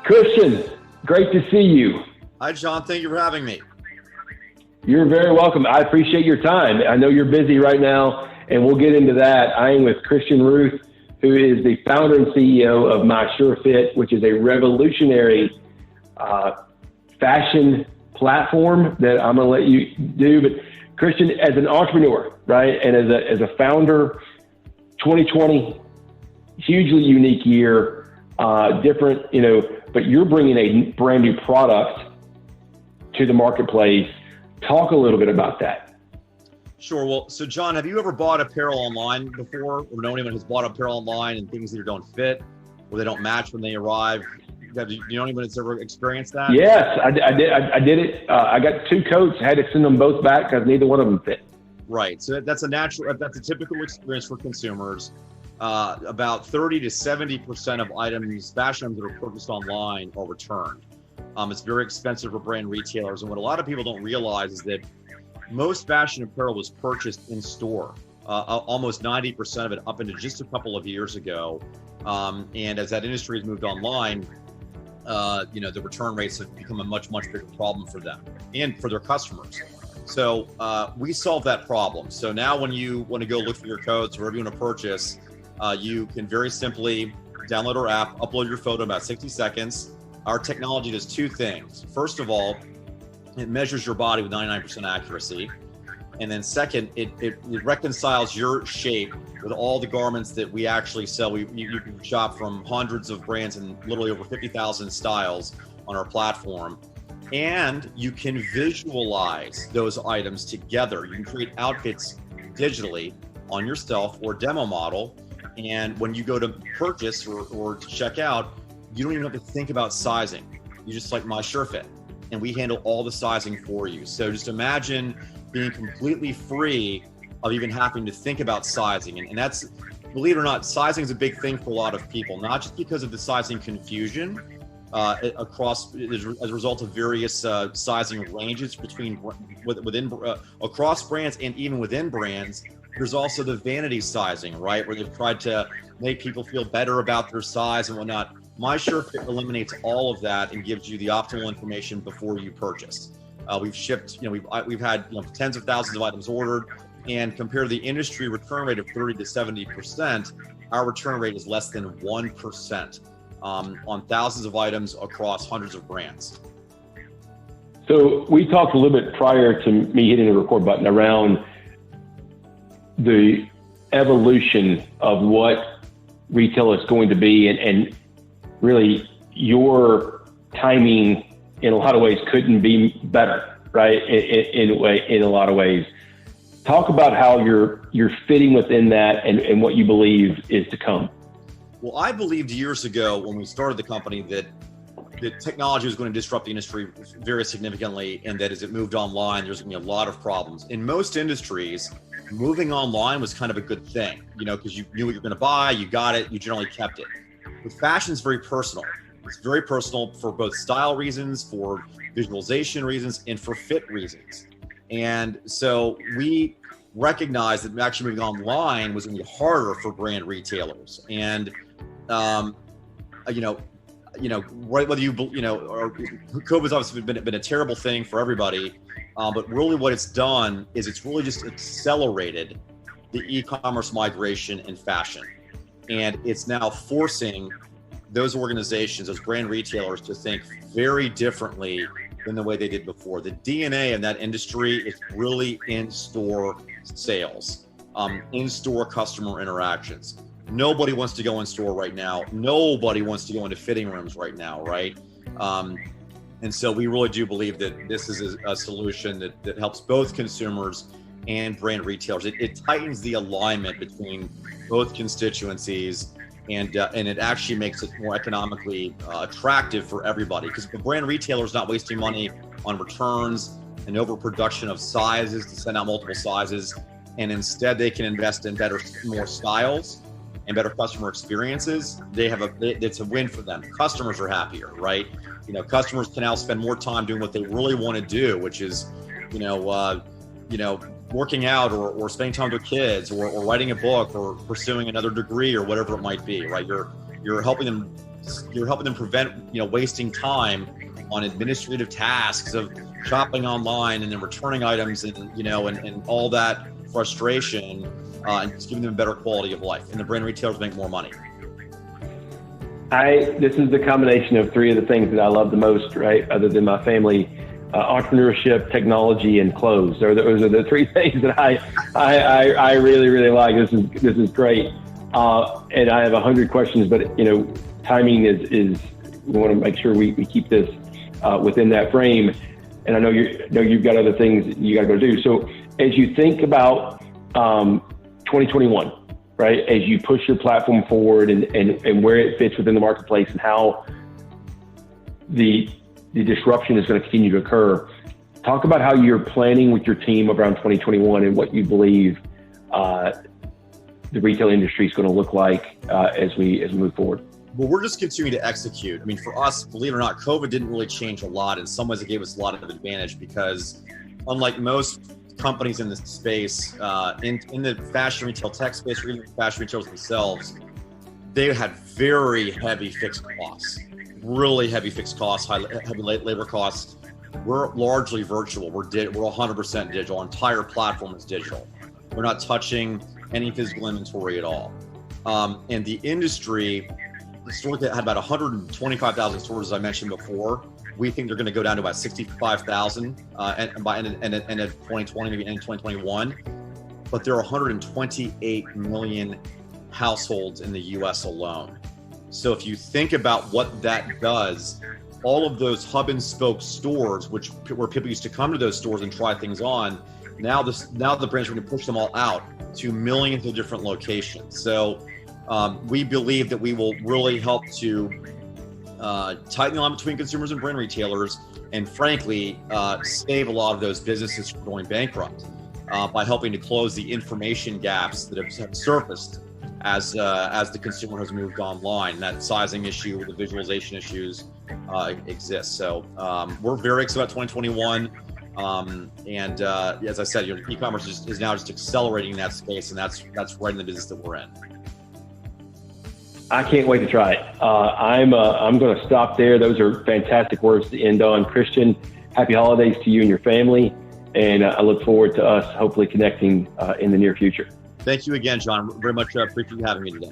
Christian, great to see you. Hi, John. Thank you for having me. You're very welcome. I appreciate your time. I know you're busy right now, and we'll get into that. I am with Christian Ruth, who is the founder and CEO of MySureFit, which is a revolutionary fashion platform that I'm going to let you do. But Christian, as an entrepreneur, right, and as a founder, 2020, hugely unique year, different, but you're bringing a brand new product to the marketplace. Talk a little bit about that. Sure. Well, so John, have you ever bought apparel online before, or know anyone who's bought apparel online and things either don't fit or they don't match when they arrive? Do you know anyone that's ever experienced that? Yes, I did it. I got 2 coats. I had to send them both back because neither one of them fit. Right. So that's a typical experience for consumers. About 30 to 70% of items, fashion items that are purchased online are returned. It's very expensive for brand retailers. And what a lot of people don't realize is that most fashion apparel was purchased in store, almost 90% of it up into just a couple of years ago. And as that industry has moved online, the return rates have become a much, much bigger problem for them and for their customers. So we solve that problem. So now when you want to go look for your coats or whatever you want to purchase, you can very simply download our app, upload your photo in about 60 seconds. Our technology does 2 things. First of all, it measures your body with 99% accuracy. And then second, it reconciles your shape with all the garments that we actually sell. You can shop from hundreds of brands and literally over 50,000 styles on our platform. And you can visualize those items together. You can create outfits digitally on yourself or demo model. And when you go to purchase or to check out, you don't even have to think about sizing. You just like MySureFit, and we handle all the sizing for you. So just imagine being completely free of even having to think about sizing. And that's, believe it or not, sizing is a big thing for a lot of people, not just because of the sizing confusion across as a result of various sizing ranges across brands and even within brands. There's also the vanity sizing, right? Where they've tried to make people feel better about their size and whatnot. MySureFit eliminates all of that and gives you the optimal information before you purchase. We've shipped, we've had tens of thousands of items ordered, and compared to the industry return rate of 30 to 70%, our return rate is less than 1% on thousands of items across hundreds of brands. So we talked a little bit prior to me hitting the record button around the evolution of what retail is going to be, and really your timing in a lot of ways couldn't be better, right? In a lot of ways. Talk about how you're fitting within that and what you believe is to come. Well, I believed years ago when we started the company that technology was going to disrupt the industry very significantly, and that as it moved online, there's going to be a lot of problems. In most industries, moving online was kind of a good thing, because you knew what you're going to buy, you got it, you generally kept it. But fashion is very personal. It's very personal for both style reasons, for visualization reasons, and for fit reasons. And so we recognized that actually moving online was going to be harder for brand retailers. And right, whether COVID's obviously been a terrible thing for everybody, but really what it's done is it's really just accelerated the e-commerce migration in fashion. And it's now forcing those organizations, those brand retailers, to think very differently than the way they did before. The DNA of that industry is really in-store sales, in-store customer interactions. Nobody wants to go in store right now. Nobody wants to go into fitting rooms right now, right? And so we really do believe that this is a solution that helps both consumers and brand retailers. It tightens the alignment between both constituencies, and it actually makes it more economically attractive for everybody, because the brand retailer is not wasting money on returns and overproduction of sizes to send out multiple sizes, and instead they can invest in more styles and better customer experiences. It's a win for them. Customers are happier, right? Customers can now spend more time doing what they really want to do, which is, working out or spending time with their kids or writing a book or pursuing another degree or whatever it might be, right? You're You're helping them prevent, wasting time on administrative tasks of shopping online and then returning items and all that frustration, and just giving them a better quality of life. And the brand retailers make more money. This is the combination of three of the things that I love the most, right? Other than my family, entrepreneurship, technology, and clothes. Those are the three things that I really, really like. This is great. And I have 100 questions, but timing is we want to make sure we keep this within that frame. And I know you've got other things you got to go do. So as you think about 2021, right? As you push your platform forward and where it fits within the marketplace and how the disruption is going to continue to occur, talk about how you're planning with your team around 2021 and what you believe the retail industry is going to look like as we move forward. Well, we're just continuing to execute. I mean, for us, believe it or not, COVID didn't really change a lot. In some ways, it gave us a lot of advantage because unlike most companies in this space, in the fashion retail tech space, or even fashion retailers themselves, they had very heavy fixed costs, really heavy fixed costs, heavy labor costs. We're largely virtual. We're 100% digital. Our entire platform is digital. We're not touching any physical inventory at all. And the industry historically had about 125,000 stores, as I mentioned before. We think they're going to go down to about 65,000 and by end of 2020, maybe end of 2021. But there are 128 million households in the U.S. alone. So if you think about what that does, all of those hub and spoke stores, where people used to come to those stores and try things on, now the brands are going to push them all out to millions of different locations. So we believe that we will really help to tighten the line between consumers and brand retailers, and frankly, save a lot of those businesses from going bankrupt by helping to close the information gaps that have surfaced as the consumer has moved online. That sizing issue, the visualization issues exist. So we're very excited about 2021. And as I said, e-commerce is now just accelerating that space, and that's right in the business that we're in. I can't wait to try it. I'm going to stop there. Those are fantastic words to end on. Christian, happy holidays to you and your family. And I look forward to us hopefully connecting in the near future. Thank you again, John. Very much appreciate you having me today.